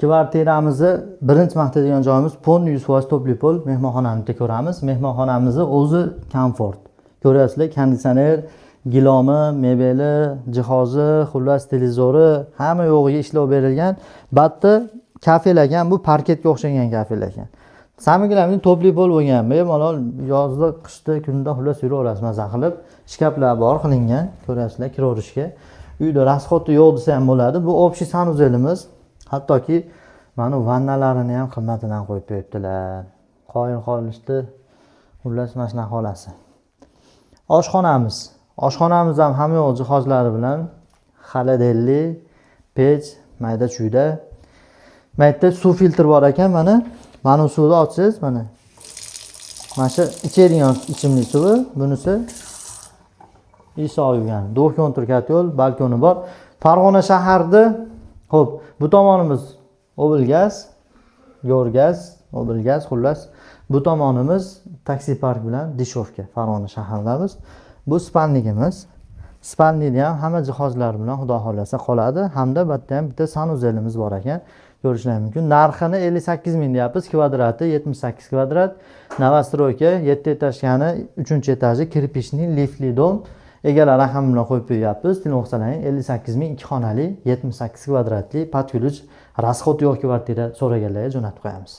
Kvartiramizni birinchi maqtaydigan joyimiz pol 100% topli pol mehmonxonani ko'ramiz. Mehmonxonamizni o'zi komfort. Ko'ryapsizlar, konditsioner, gilomi, mebeli, jihozi, xullas televizori hamma yo'g'iga ishlov berilgan. Batda kafelagan, bu parketga o'xshagan kafelagan. Samigilarning topli pol bo'lgan. Bemalol yozda, qishda, kunda xullas yuraverasiz maza qilib. Shkaflar bor qilingan, ko'ryapsizlar, kirovrishga. Uyda rasxoti yo'q desa ham bo'ladi. Bu общий sanuzelimiz. Hattoki mana vannalarini ham qimatidan qo'yib beribdilar. Qoyil qolishdi. Xullas mana shunaqa holasi. Oshxonamiz. Oshxonamiz ham hamma yo'q jihozlari bilan xaladelli, pech, mayda chuyda. Mayda suv filtr bor ekan, mana suvni ochsangiz, mana shu ichadigan ichimlik suvi, bunisi Iso yugan. Duh kontur katyol, balkoni bor. Farg'ona shaharida, xo'p, bu tomonimiz Obilgaz, Yorgaz, Obilgaz, xullas. Bu tomonimiz taksi park bilan Dishovka, Farg'ona shahridamiz. Bu spalnigimiz. Spalnida ham hamma jihozlar bilan xudo xolasa qoladi. Hamda bitta ham bitta sanuzelimiz bor ekan. Ko'rishingiz mumkin. Narxini 58 ming deyapmiz, kvadrati 78 kvadrat. Novostroyka 7 etajgani, 3-etaji kirpishli liftli dom. Egalar raqam bilan qo'yib beryapmiz. Telefon 58 ming 2 xonali 78 kvadratli patkulij rasxot yo'q kvartira so'raganlarga jo'natib qo'yamiz.